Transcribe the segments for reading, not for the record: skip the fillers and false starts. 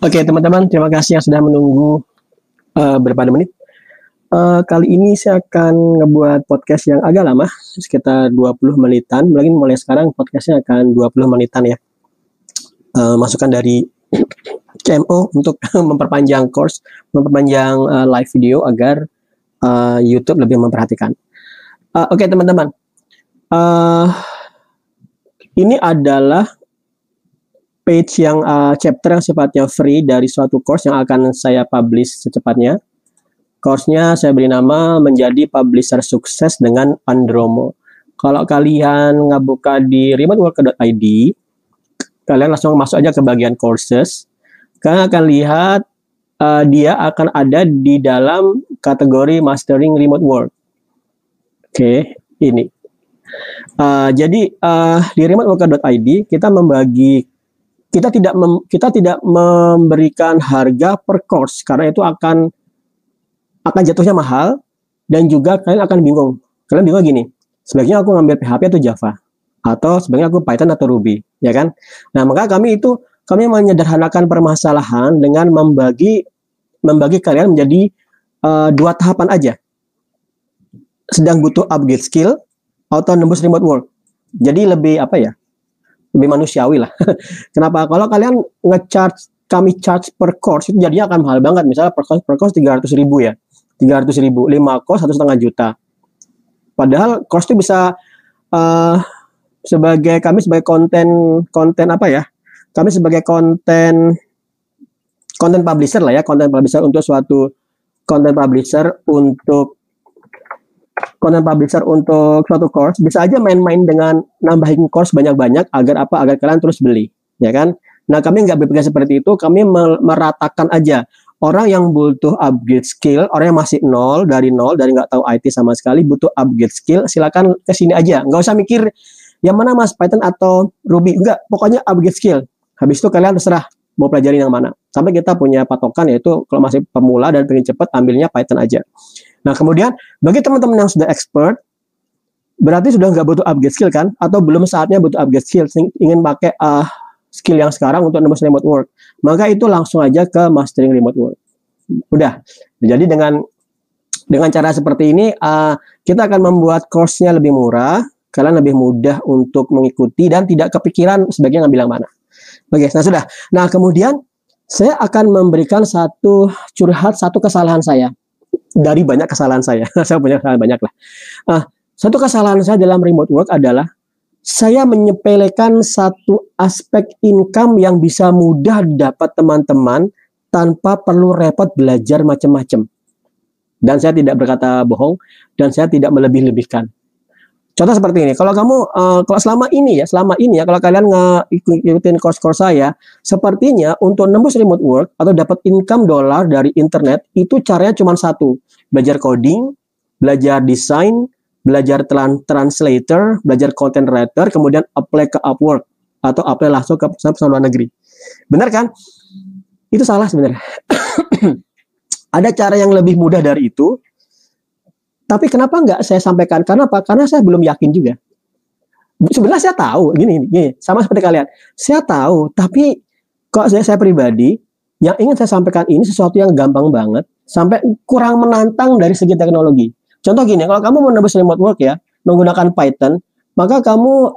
Oke, teman-teman, terima kasih yang sudah menunggu beberapa menit. Kali ini saya akan ngebuat podcast yang agak lama, sekitar 20 menitan. Mungkin mulai sekarang podcastnya akan 20 menitan ya. Masukan dari CMO untuk memperpanjang course, memperpanjang live video agar YouTube lebih memperhatikan. Oke, teman-teman. Ini adalah page yang chapter yang sifatnya free dari suatu course yang akan saya publish secepatnya. Course-nya saya beri nama menjadi publisher sukses dengan Andromo. Kalau kalian ngebuka di remoteworker.id, kalian langsung masuk aja ke bagian courses. Kalian akan lihat dia akan ada di dalam kategori mastering remote work. Oke, ini. Jadi di remoteworker.id kita membagi, kita tidak memberikan harga per course karena itu akan jatuhnya mahal, dan juga kalian akan bingung. Kalian bingung gini, sebaiknya aku ngambil PHP atau Java, atau sebaiknya aku Python atau Ruby, ya kan? Nah, maka kami menyederhanakan permasalahan dengan membagi kalian menjadi dua tahapan aja. Sedang butuh upgrade skill atau nembus remote work. Jadi lebih lebih manusiawi lah. Kenapa? Kalau kalian kami charge per course itu jadinya akan mahal banget. Misalnya per course 300.000 ya. 300.000, 5 course 1,5 juta. Padahal course itu bisa kami sebagai konten apa ya? Kami sebagai konten publisher lah ya, konten publisher untuk suatu suatu course, bisa aja main-main dengan nambahin course banyak-banyak agar kalian terus beli, ya kan? Nah, kami nggak berpikir seperti itu, kami meratakan aja. Orang yang butuh upgrade skill, orang yang masih dari nol, nggak tahu IT sama sekali, butuh upgrade skill, silakan ke sini aja. Nggak usah mikir yang mana Mas, Python atau Ruby. Enggak, pokoknya upgrade skill. Habis itu kalian terserah mau pelajarin yang mana. Sampai kita punya patokan, yaitu kalau masih pemula dan pengen cepat, ambilnya Python aja. Nah, kemudian bagi teman-teman yang sudah expert, berarti sudah nggak butuh upgrade skill kan? Atau belum saatnya butuh upgrade skill, ingin pakai skill yang sekarang untuk nembus remote work, maka itu langsung aja ke mastering remote work. Udah. Jadi dengan cara seperti ini kita akan membuat course-nya lebih murah, kalian lebih mudah untuk mengikuti dan tidak kepikiran sebaiknya ngambil yang mana. Oke, nah sudah. Nah, kemudian saya akan memberikan satu kesalahan saya dari banyak kesalahan saya. Saya punya kesalahan banyak lah. Satu kesalahan saya dalam remote work adalah saya menyepelekan satu aspek income yang bisa mudah didapat teman-teman tanpa perlu repot belajar macam-macam. Dan saya tidak berkata bohong, dan saya tidak melebih-lebihkan. Contoh seperti ini, kalau selama ini ya, kalau kalian ngikutin course-course saya, sepertinya untuk nembus remote work atau dapat income dollar dari internet, itu caranya cuma satu, belajar coding, belajar desain, belajar translator, belajar content writer, kemudian apply ke Upwork atau apply langsung ke perusahaan luar negeri. Benar kan? Itu salah sebenarnya. Ada cara yang lebih mudah dari itu. Tapi kenapa nggak saya sampaikan? Karena apa? Karena saya belum yakin juga. Sebenarnya saya tahu, gini, sama seperti kalian. Saya tahu, tapi kok saya pribadi, yang ingin saya sampaikan ini sesuatu yang gampang banget, sampai kurang menantang dari segi teknologi. Contoh gini, kalau kamu mau nembus remote work ya, menggunakan Python, maka kamu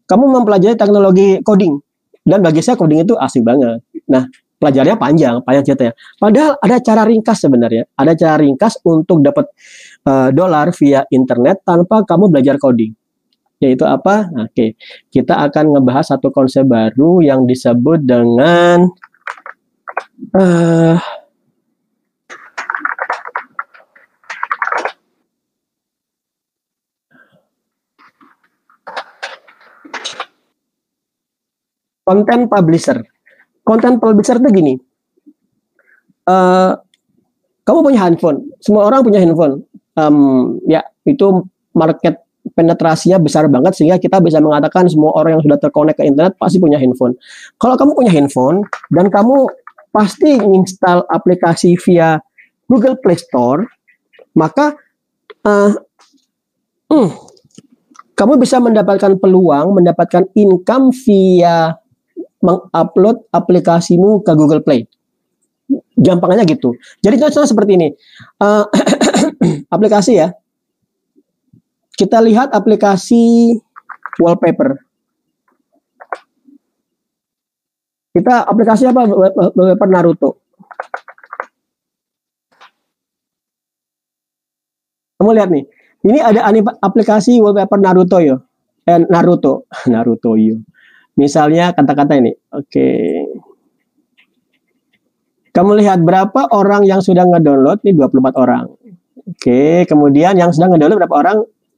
mempelajari teknologi coding. Dan bagi saya coding itu asik banget. Nah, pelajarannya panjang ceritanya. Padahal ada cara ringkas sebenarnya. Ada cara ringkas untuk dapat dolar via internet tanpa kamu belajar coding. Yaitu apa? Oke. Kita akan ngebahas satu konsep baru yang disebut dengan content publisher. Content publisher itu gini. Kamu punya handphone. Semua orang punya handphone. Ya, itu market penetrasinya besar banget sehingga kita bisa mengatakan semua orang yang sudah terkonek ke internet pasti punya handphone. Kalau kamu punya handphone dan kamu pasti install aplikasi via Google Play Store, maka kamu bisa mendapatkan peluang, mendapatkan income via mengupload aplikasimu ke Google Play. Gampangnya gitu. Jadi contohnya seperti ini. Aplikasi ya. Kita lihat aplikasi wallpaper. Kita aplikasi apa? Wallpaper Naruto. Kamu lihat nih. Ini ada aplikasi wallpaper Naruto yo. Naruto yo. Misalnya kata-kata ini. Oke. Kamu lihat berapa orang yang sudah ngedownload? Ini 24 orang. Oke, kemudian yang sudah ngedownload berapa orang?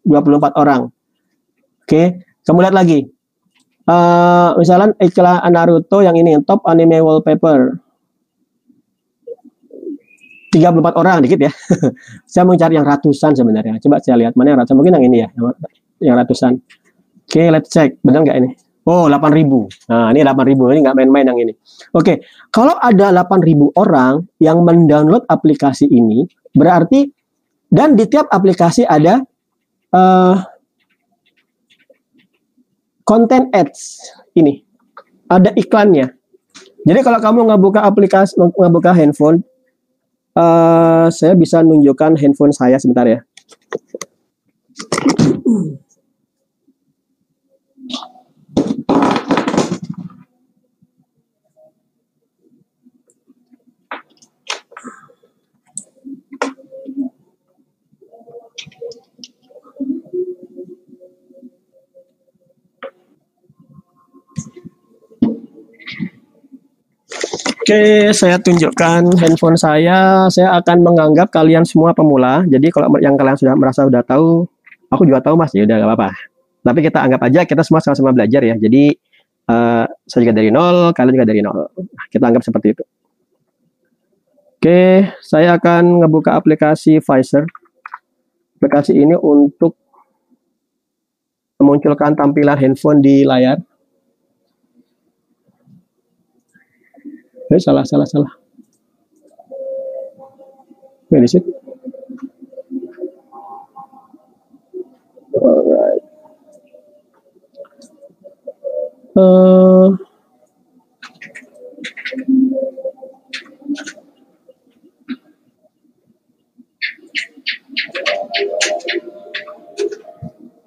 24 orang. Oke, kamu lihat lagi. Misalnya iklan Naruto yang ini, top anime wallpaper. 34 orang, dikit ya. Saya mau cari yang ratusan sebenarnya. Coba saya lihat mana yang ratusan. Mungkin yang ini ya, yang ratusan. Oke, let's check. Benar nggak ini? Oh, 8.000. Nah, ini 8.000. Ini nggak main-main yang ini. Oke, kalau ada 8.000 orang yang mendownload aplikasi ini, berarti, dan di tiap aplikasi ada konten ads ini. Ada iklannya. Jadi kalau kamu ngebuka handphone, saya bisa nunjukkan handphone saya sebentar ya. Oke, saya tunjukkan handphone saya. Saya akan menganggap kalian semua pemula. Jadi kalau yang kalian sudah merasa udah tahu, aku juga tahu mas, ya udah gak apa-apa. Tapi kita anggap aja kita semua sama-sama belajar ya. Jadi saya juga dari nol, kalian juga dari nol. Kita anggap seperti itu. Oke, saya akan ngebuka aplikasi Pfizer. Aplikasi ini untuk memunculkan tampilan handphone di layar. Salah. Where is it? Alright.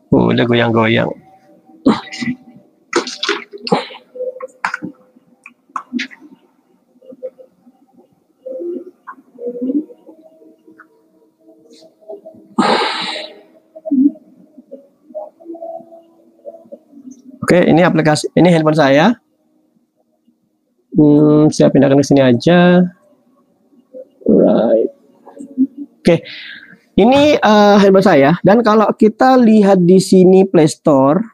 Udah goyang-goyang. Oke, ini aplikasi, ini handphone saya. Saya pindahkan ke sini aja. Right. Oke, ini handphone saya. Dan kalau kita lihat di sini Play Store,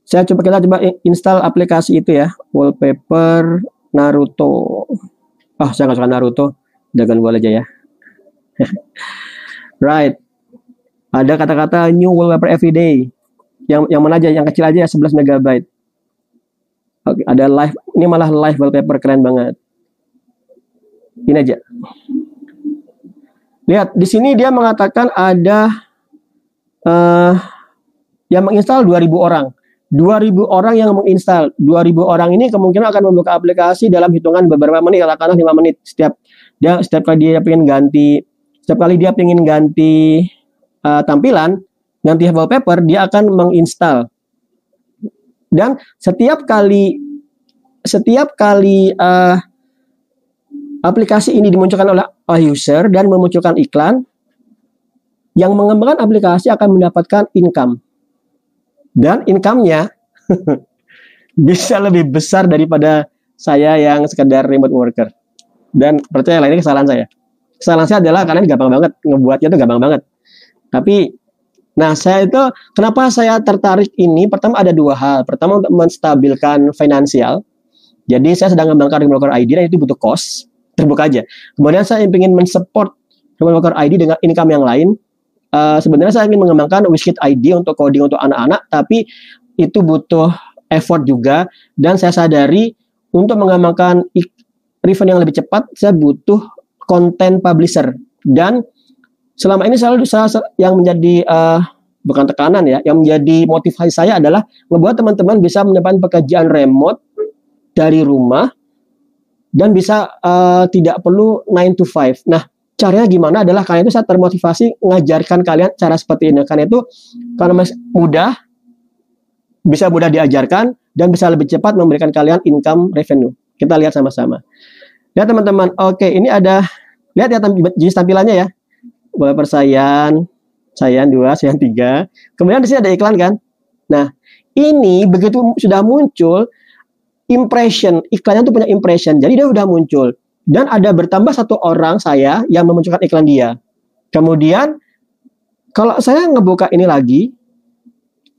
kita coba install aplikasi itu ya, wallpaper Naruto. Saya nggak suka Naruto, Dragon Ball aja ya. Right. Ada kata-kata new wallpaper everyday. Yang mana aja, yang kecil aja ya, 11 MB. Oke, ada live, ini malah live wallpaper, keren banget. Ini aja. Lihat, di sini dia mengatakan ada yang menginstal 2.000 orang. 2.000 orang yang menginstal. 2.000 orang ini kemungkinan akan membuka aplikasi dalam hitungan beberapa menit, katakanlah 5 menit. Setiap kali dia pengen ganti tampilan, ganti wallpaper, dia akan menginstal. Dan setiap kali aplikasi ini dimunculkan oleh user dan memunculkan iklan, yang mengembangkan aplikasi akan mendapatkan income. Dan income-nya bisa lebih besar daripada saya yang sekedar remote worker. Dan percayalah, ini kesalahan saya. Kesalahan saya adalah kalian gampang banget, ngebuatnya itu gampang banget. Tapi saya itu, kenapa saya tertarik ini? Pertama ada dua hal. Pertama untuk menstabilkan finansial. Jadi saya sedang mengembangkan Remote Worker ID dan itu butuh cost. Terbuka aja. Kemudian saya ingin mensupport Remote Worker ID dengan income yang lain. Sebenarnya saya ingin mengembangkan WizKid ID untuk coding untuk anak-anak, tapi itu butuh effort juga. Dan saya sadari untuk mengembangkan revenue yang lebih cepat, saya butuh content publisher. Dan selama ini selalu yang menjadi bukan tekanan ya, yang menjadi motivasi saya adalah membuat teman-teman bisa mendapatkan pekerjaan remote dari rumah dan bisa tidak perlu 9 to 5. Nah, caranya gimana adalah karena itu saya termotivasi ngajarkan kalian cara seperti ini. Karena itu karena mudah, bisa mudah diajarkan dan bisa lebih cepat memberikan kalian income revenue. Kita lihat sama-sama. Ya teman-teman, oke, ini ada, lihat ya jenis tampilannya ya. Wallpaper Cyan 2, Cyan 3. Kemudian di sini ada iklan kan. Nah, ini begitu sudah muncul impression, iklannya tuh punya impression. Jadi dia udah muncul dan ada bertambah satu orang saya yang memunculkan iklan dia. Kemudian kalau saya ngebuka ini lagi,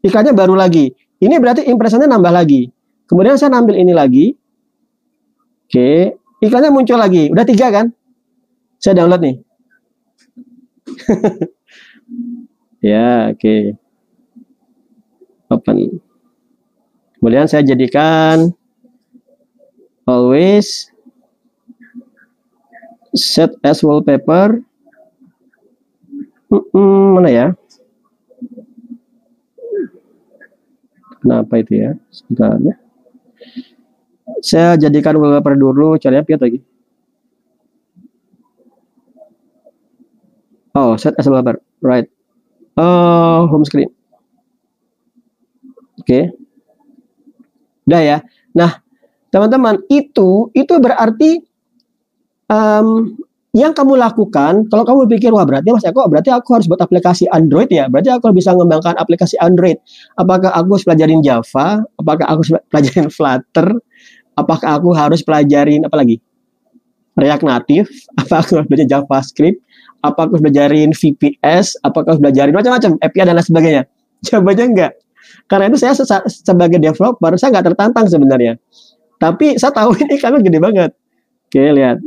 iklannya baru lagi. Ini berarti impressionnya nambah lagi. Kemudian saya ambil ini lagi. Oke, iklannya muncul lagi. Udah 3 kan? Saya download nih. Ya, oke. Open. Kemudian saya jadikan always set as wallpaper. Mana ya? Kenapa itu ya? Sebentar ya. Saya jadikan wallpaper dulu, caranya piat lagi. Oh, set as wallpaper, right? Home screen. Oke. Udah ya. Nah, teman-teman, itu berarti yang kamu lakukan, kalau kamu pikir, wah berarti Mas Eko, berarti aku harus buat aplikasi Android ya, berarti aku bisa mengembangkan aplikasi Android. Apakah aku harus pelajarin Java? Apakah aku harus pelajarin Flutter? Apakah aku harus pelajarin apa lagi? React Native? Apakah aku harus belajar JavaScript? Apakah aku harus belajarin VPS? Apakah harus belajarin macam-macam, API dan lain sebagainya? Jawabannya enggak. Karena itu saya sebagai developer, saya nggak tertantang sebenarnya. Tapi saya tahu ini kan gede banget. Oke, lihat.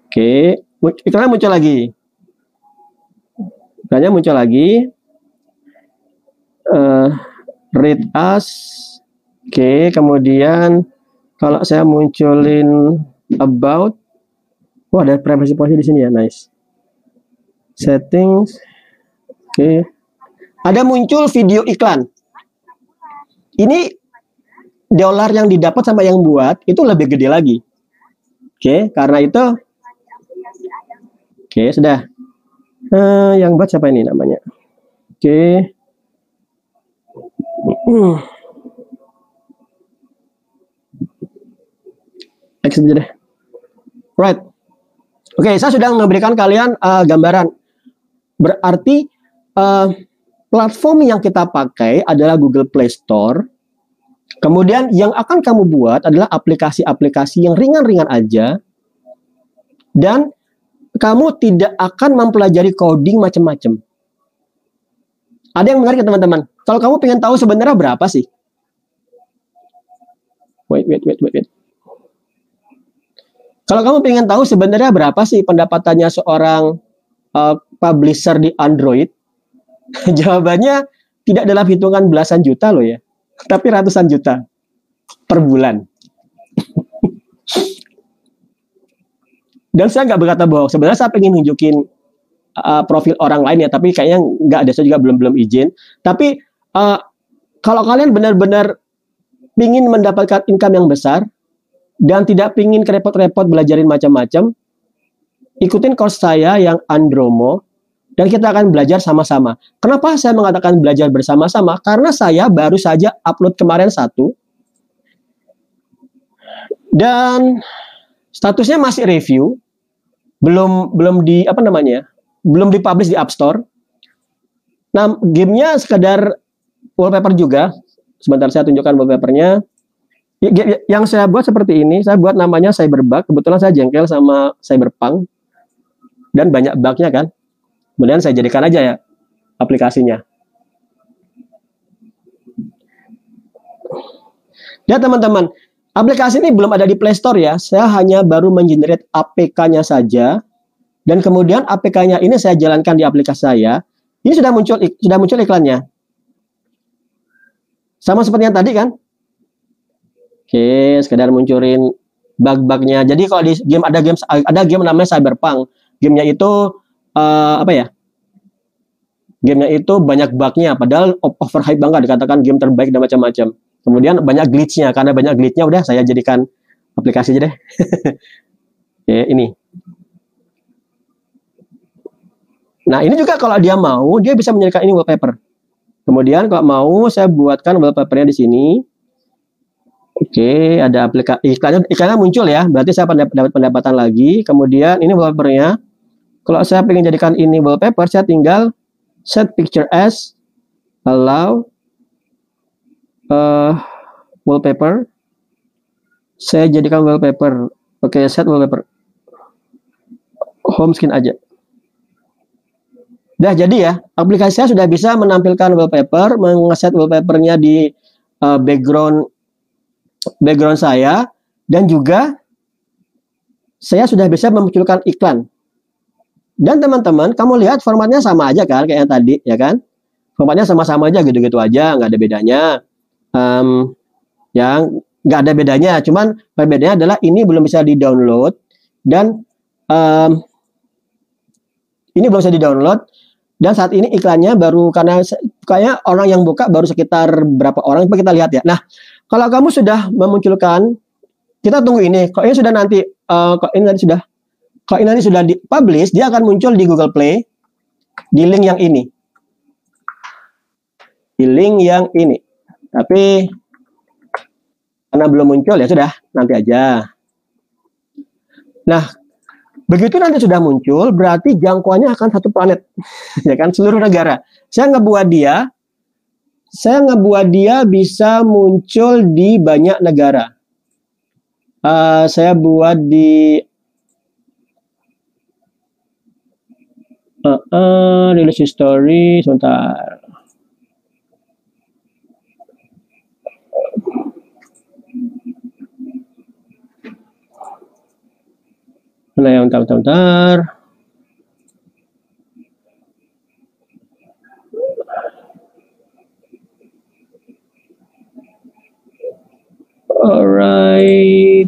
Oke, iklannya muncul lagi. Iklannya muncul lagi. Read us. Oke, kemudian kalau saya munculin about, wah ada privacy policy di sini ya, nice. Settings. Oke. Ada muncul video iklan. Ini dolar yang didapat sama yang buat itu lebih gede lagi. Oke, karena itu oke, sudah. Yang buat siapa ini namanya? Oke. Next aja deh. Right. Oke, saya sudah memberikan kalian gambaran. Berarti platform yang kita pakai adalah Google Play Store. Kemudian yang akan kamu buat adalah aplikasi-aplikasi yang ringan-ringan aja. Dan kamu tidak akan mempelajari coding macam-macam. Ada yang menarik teman-teman. Kalau kamu pengen tahu sebenarnya berapa sih? Wait. Kalau kamu pengen tahu sebenarnya berapa sih pendapatannya seorang publisher di Android? Jawabannya tidak dalam hitungan belasan juta loh ya, tapi ratusan juta per bulan. Dan saya nggak berkata bohong. Sebenarnya saya pengen nunjukin profil orang lain ya, tapi kayaknya nggak ada, saya juga belum izin. Tapi kalau kalian benar-benar ingin mendapatkan income yang besar dan tidak ingin repot-repot belajarin macam-macam, ikutin course saya yang Andromo dan kita akan belajar sama-sama. Kenapa saya mengatakan belajar bersama-sama? Karena saya baru saja upload kemarin 1 dan statusnya masih review, belum di apa namanya, belum dipublish di App Store. Nah, gamenya sekadar wallpaper juga. Sebentar saya tunjukkan wallpapernya. Yang saya buat seperti ini, saya buat namanya Cyberbug. Kebetulan saya jengkel sama Cyberpunk dan banyak bugnya kan. Kemudian saya jadikan aja ya aplikasinya. Ya teman-teman, aplikasi ini belum ada di Play Store ya. Saya hanya baru mengenerate APK-nya saja. Dan kemudian APK-nya ini saya jalankan di aplikasi saya. Ini sudah muncul iklannya. Sama seperti yang tadi kan? Oke, sekedar munculin bug-bugnya. Jadi kalau di game ada game namanya Cyberpunk. Gamenya itu apa ya? gamenya itu banyak bugnya, padahal overhype banget, dikatakan game terbaik dan macam-macam. Kemudian banyak glitchnya, karena banyak glitchnya udah saya jadikan aplikasi aja deh. Ya, ini. Nah ini juga kalau dia mau, dia bisa menjadikan ini wallpaper. Kemudian kalau mau, saya buatkan wallpapernya di sini. Oke, ada aplikasi iklannya muncul ya, berarti saya dapat pendapatan lagi. Kemudian ini wallpapernya. Kalau saya ingin jadikan ini wallpaper, saya tinggal set picture as, allow wallpaper. Saya jadikan wallpaper. Oke, set wallpaper. Home screen aja. Nah, jadi ya, aplikasi saya sudah bisa menampilkan wallpaper, mengeset wallpapernya di background saya, dan juga saya sudah bisa memunculkan iklan. Dan teman-teman, kamu lihat formatnya sama aja kan, kayak yang tadi, ya kan? Formatnya sama-sama aja, gitu-gitu aja, nggak ada bedanya. Yang nggak ada bedanya, cuman perbedaannya adalah ini belum bisa di-download, dan ini belum bisa di-download, dan saat ini iklannya baru, karena kayak orang yang buka baru sekitar berapa orang, coba kita lihat ya. Nah, kalau kamu sudah memunculkan, kita tunggu ini. Kalau ini sudah nanti, kalau ini nanti sudah di-publish, dia akan muncul di Google Play, di link yang ini. Di link yang ini. Tapi, karena belum muncul, ya sudah, nanti aja. Nah, begitu nanti sudah muncul, berarti jangkauannya akan satu planet, ya kan, seluruh negara. Saya ngebuat dia bisa muncul di banyak negara. Saya buat di release history, sebentar. Nah, yang bentar. Alright.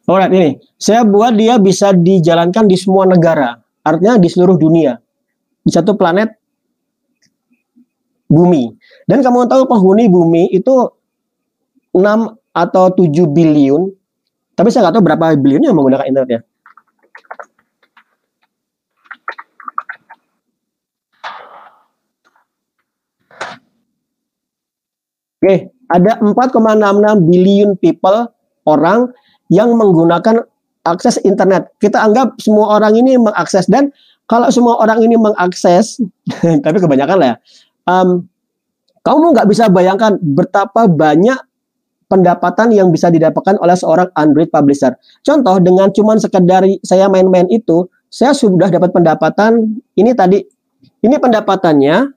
Alright, ini. Saya buat dia bisa dijalankan di semua negara. Artinya di seluruh dunia. Di satu planet bumi. Dan kamu tahu penghuni bumi itu 6 atau 7 biliun. Tapi saya nggak tahu berapa biliun yang menggunakan internet ya. Oke, ada 4,66 biliun people, orang yang menggunakan akses internet. Kita anggap semua orang ini mengakses, dan kalau semua orang ini mengakses, tapi kebanyakan lah ya, kamu nggak bisa bayangkan betapa banyak pendapatan yang bisa didapatkan oleh seorang Android publisher. Contoh, dengan cuman sekedar saya main-main itu, saya sudah dapat pendapatan, ini tadi, ini pendapatannya,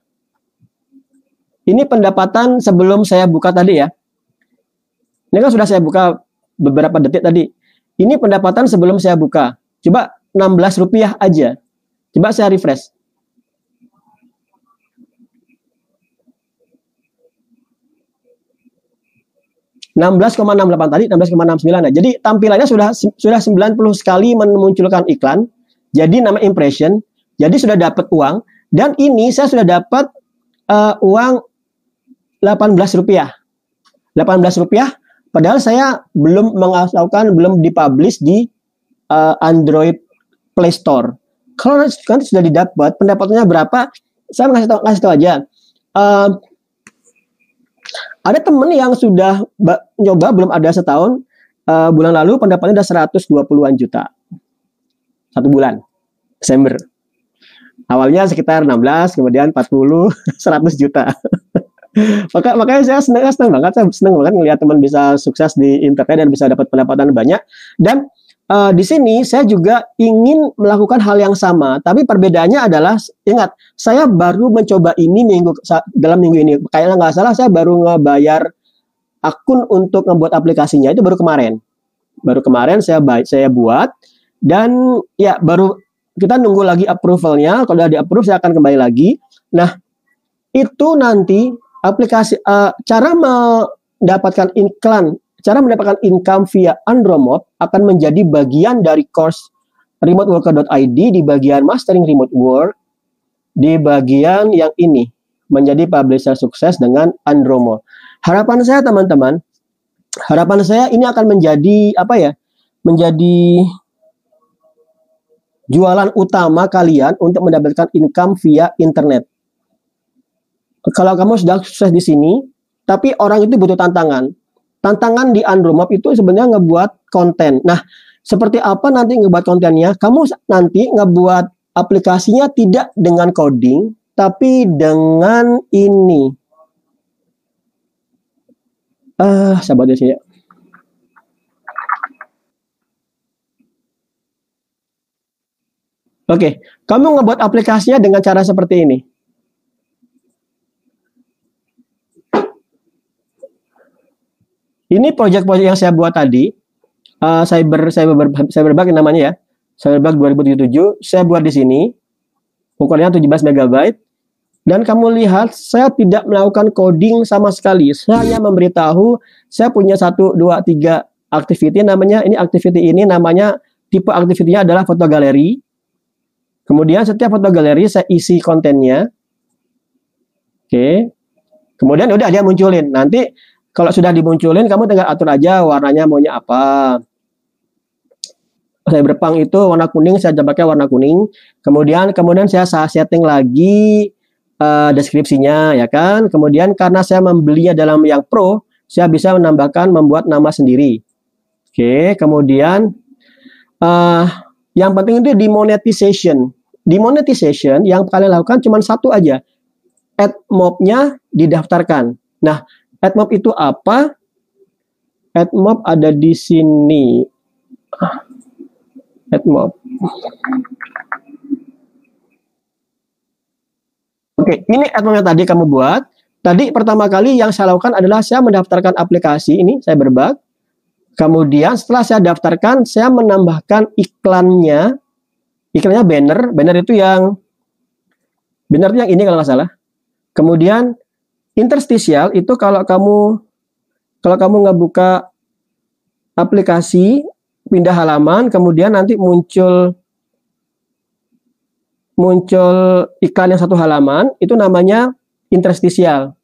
ini pendapatan sebelum saya buka tadi ya. Ini kan sudah saya buka beberapa detik tadi. Ini pendapatan sebelum saya buka. Coba 16 rupiah aja. Coba saya refresh. 16,68 tadi, 16,69. Nah, jadi tampilannya sudah 90 sekali memunculkan iklan. Jadi nama impression. Jadi sudah dapat uang, dan ini saya sudah dapat uang 18 rupiah. 18 rupiah, padahal saya belum belum dipublish di Android Play Store. Kalau nanti sudah didapat, pendapatannya berapa? Saya ngasih tahu aja. Ada temen yang sudah nyoba belum ada setahun, bulan lalu pendapatnya udah 120-an juta. 1 bulan, Desember. Awalnya sekitar 16, kemudian 40, 100 juta. Makanya saya senang banget, ngelihat teman bisa sukses di internet dan bisa dapat pendapatan banyak. Dan di sini saya juga ingin melakukan hal yang sama, tapi perbedaannya adalah, ingat, saya baru mencoba ini dalam minggu ini. Kayaknya nggak salah, saya baru ngebayar akun untuk membuat aplikasinya itu baru kemarin. Baru kemarin saya buat, dan ya baru kita nunggu lagi approvalnya. Kalau udah di approve, saya akan kembali lagi. Nah, itu nanti aplikasi cara mendapatkan iklan, cara mendapatkan income via Andromod akan menjadi bagian dari course remoteworker.id di bagian mastering remote work, di bagian yang ini, menjadi publisher sukses dengan Andromo. Harapan saya teman-teman, harapan saya ini akan menjadi apa ya? Menjadi jualan utama kalian untuk mendapatkan income via internet. Kalau kamu sudah sukses di sini, tapi orang itu butuh tantangan. Tantangan di Andromop itu sebenarnya ngebuat konten. Nah, seperti apa nanti ngebuat kontennya? Kamu nanti ngebuat aplikasinya tidak dengan coding, tapi dengan ini. Sahabat di sini. Oke, kamu ngebuat aplikasinya dengan cara seperti ini. Ini project-project yang saya buat tadi, Cyberbug namanya ya, Cyberbug 2007, saya buat di sini, ukurannya 17 MB, dan kamu lihat saya tidak melakukan coding sama sekali, saya hanya memberitahu, saya punya 1, 2, 3 activity, ini namanya, tipe activity-nya adalah foto galeri, kemudian setiap foto galeri saya isi kontennya, oke, kemudian udah dia munculin, nanti kalau sudah dimunculin, kamu tinggal atur aja warnanya maunya apa. Saya berpang itu warna kuning, saya pakai warna kuning. Kemudian saya setting lagi deskripsinya, ya kan. Kemudian karena saya membelinya dalam yang pro, saya bisa membuat nama sendiri. Oke, kemudian yang penting itu demonetization. Demonetization yang kalian lakukan cuma satu aja. Add mob-nya didaftarkan. Nah, AdMob itu apa? AdMob ada di sini. AdMob. Oke, ini AdMob yang tadi kamu buat. Tadi pertama kali yang saya lakukan adalah saya mendaftarkan aplikasi ini, Cyberbug. Kemudian setelah saya daftarkan, saya menambahkan iklannya. Iklannya banner itu yang ini kalau nggak salah. Kemudian interstitial itu kalau kamu ngebuka aplikasi, pindah halaman, kemudian nanti muncul iklan yang satu halaman, itu namanya interstitial.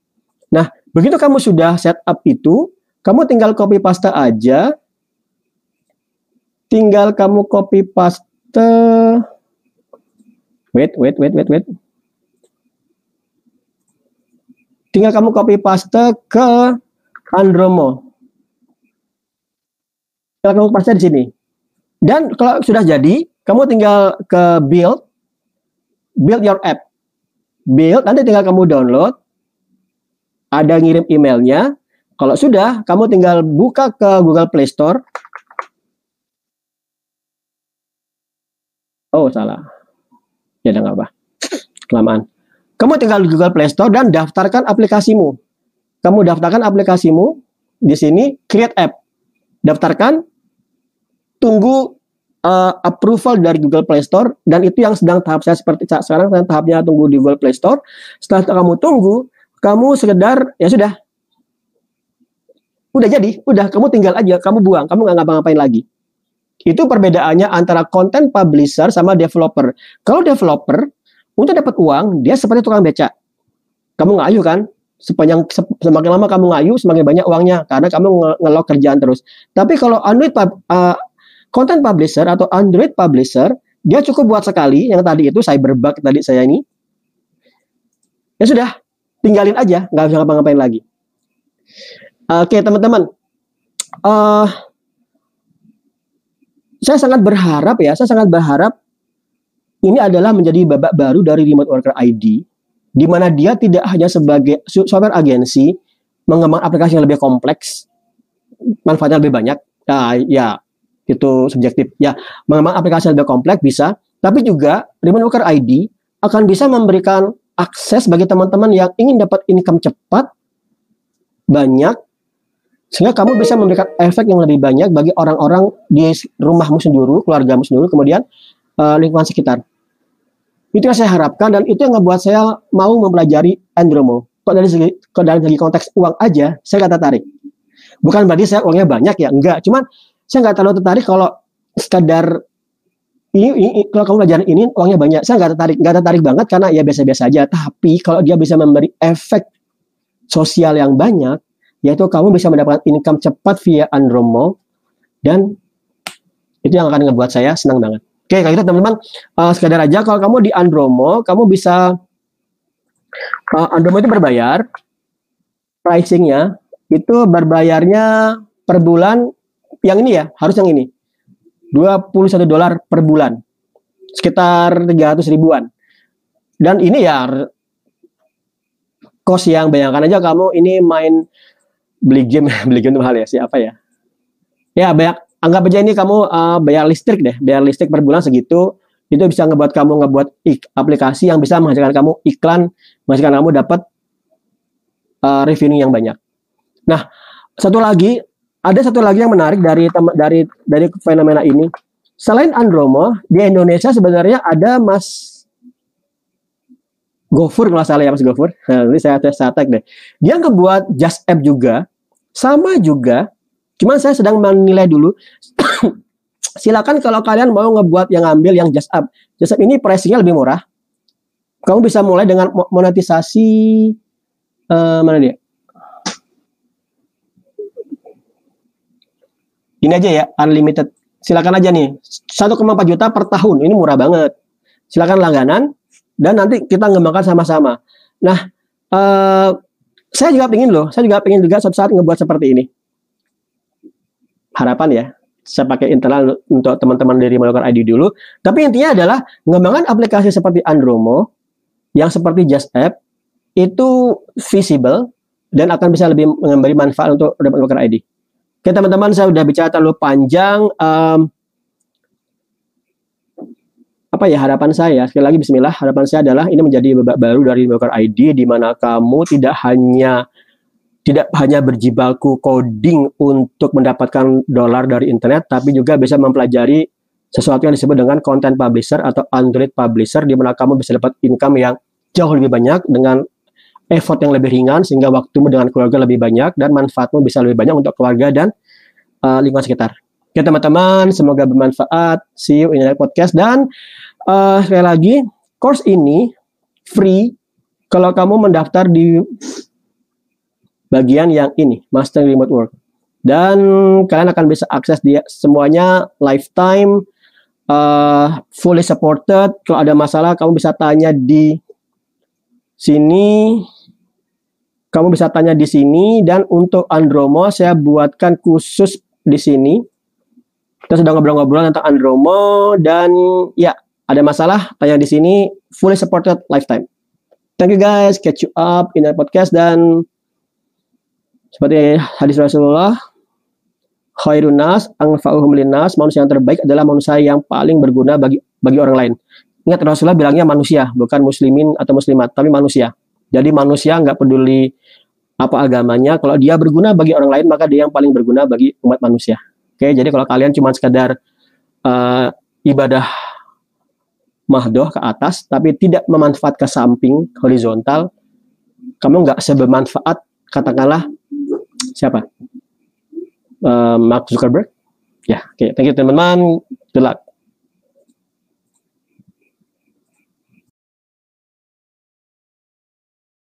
Nah, begitu kamu sudah setup itu, kamu tinggal copy paste aja. Tinggal kamu copy paste. Wait. Tinggal kamu copy paste ke Andromo. Tinggal kamu paste di sini. Dan kalau sudah jadi, kamu tinggal ke build your app. Build, nanti tinggal kamu download. Ada ngirim emailnya. Kalau sudah, kamu tinggal buka ke Google Play Store. Oh, salah. Ya, udah nggak apa. Kelamaan. Kamu tinggal di Google Play Store dan daftarkan aplikasimu. Kamu daftarkan aplikasimu di sini, create app. Daftarkan, tunggu approval dari Google Play Store, dan itu yang sedang tahap saya seperti sekarang, tahapnya tunggu di Google Play Store. Setelah kamu tunggu, kamu sekedar, ya sudah jadi, kamu tinggal aja, kamu buang, kamu nggak ngapa-ngapain lagi. Itu perbedaannya antara content publisher sama developer. Kalau developer, untuk dapat uang, dia seperti tukang beca. Kamu ngayu kan? Semakin lama kamu ngayu, semakin banyak uangnya. Karena kamu ngelok kerjaan terus. Tapi kalau content publisher atau Android publisher, dia cukup buat sekali. Yang tadi itu, Cyberbug tadi saya ini. Ya sudah, tinggalin aja. Nggak usah ngapa-ngapain lagi. Oke, teman-teman. Saya sangat berharap ini adalah menjadi babak baru dari Remote Worker ID, di mana dia tidak hanya sebagai software agensi mengembang aplikasi yang lebih kompleks, manfaatnya lebih banyak. Ya, itu subjektif. Ya, mengembang aplikasi yang lebih kompleks bisa, tapi juga Remote Worker ID akan bisa memberikan akses bagi teman-teman yang ingin dapat income cepat, banyak, sehingga kamu bisa memberikan efek yang lebih banyak bagi orang-orang di rumahmu sendiri, keluargamu sendiri, kemudian lingkungan sekitar. Itu yang saya harapkan, dan itu yang ngebuat saya mau mempelajari Andromo. Kok dari segi konteks uang aja, saya nggak tertarik. Bukan berarti saya uangnya banyak ya, enggak. Cuman saya nggak terlalu tertarik kalau sekadar kalau kamu belajar ini uangnya banyak. Saya nggak tertarik banget karena ya biasa-biasa aja. Tapi kalau dia bisa memberi efek sosial yang banyak, yaitu kamu bisa mendapatkan income cepat via Andromo, dan itu yang akan ngebuat saya senang banget. Oke, kalau gitu teman-teman, sekadar aja kalau kamu di Andromo, kamu bisa Andromo itu berbayar, pricingnya itu berbayarnya per bulan, yang ini ya, harus yang ini, $21 per bulan, sekitar 300 ribuan. Dan ini ya cost yang bayangkan aja kamu ini main beli game itu mahal ya, siapa ya? Ya banyak, anggap aja ini kamu bayar listrik per bulan segitu, itu bisa ngebuat kamu aplikasi yang bisa menghasilkan kamu iklan, menghasilkan kamu dapat revenue yang banyak. Nah, ada satu lagi yang menarik dari fenomena ini. Selain Andromo, di Indonesia sebenarnya ada Mas Gofur, kalau salah ya Mas Gofur. Nah, ini saya tag deh. Dia ngebuat Just App juga, sama juga. Cuman saya sedang menilai dulu. Silakan kalau kalian mau ngebuat yang ngambil yang Just App. Just App ini pricingnya lebih murah. Kamu bisa mulai dengan monetisasi mana dia? Ini aja ya, unlimited. Silakan aja nih, 1,4 juta per tahun. Ini murah banget. Silakan langganan dan nanti kita ngembangkan sama-sama. Nah, saya juga pengen juga suatu saat ngebuat seperti ini. Harapan ya, saya pakai internal untuk teman-teman dari Mallowcare ID dulu. Tapi intinya adalah mengembangkan aplikasi seperti Andromo yang seperti Just App itu visible dan akan bisa lebih memberi manfaat untuk Mallowcare ID. Oke teman-teman, saya udah bicara terlalu panjang. Apa ya harapan saya? Sekali lagi Bismillah, harapan saya adalah ini menjadi babak baru dari Mallowcare ID, di mana kamu tidak hanya berjibaku coding untuk mendapatkan dolar dari internet, tapi juga bisa mempelajari sesuatu yang disebut dengan content publisher atau Android publisher, di mana kamu bisa dapat income yang jauh lebih banyak dengan effort yang lebih ringan, sehingga waktumu dengan keluarga lebih banyak dan manfaatmu bisa lebih banyak untuk keluarga dan lingkungan sekitar. Oke teman-teman, semoga bermanfaat. See you in the next podcast. Dan sekali lagi, course ini free kalau kamu mendaftar di bagian yang ini, Mastering Remote Work. Dan kalian akan bisa akses dia semuanya lifetime, fully supported. Kalau ada masalah, kamu bisa tanya di sini. Kamu bisa tanya di sini, dan untuk Andromo saya buatkan khusus di sini. Kita sudah ngobrol-ngobrol tentang Andromo, dan ya ada masalah tanya di sini, fully supported lifetime. Thank you guys, catch you up in the podcast. Dan seperti hadis Rasulullah, khairun nas anfa'uhum linnas, manusia yang terbaik adalah manusia yang paling berguna bagi orang lain. Ingat Rasulullah bilangnya manusia, bukan muslimin atau muslimat, tapi manusia. Jadi manusia nggak peduli apa agamanya, kalau dia berguna bagi orang lain, maka dia yang paling berguna bagi umat manusia. Oke, jadi kalau kalian cuma sekadar ibadah mahdoh ke atas, tapi tidak memanfaat ke samping, horizontal, kamu nggak sebermanfaat, katakanlah, siapa? Mark Zuckerberg? Ya, oke. Thank you teman-teman. Good luck.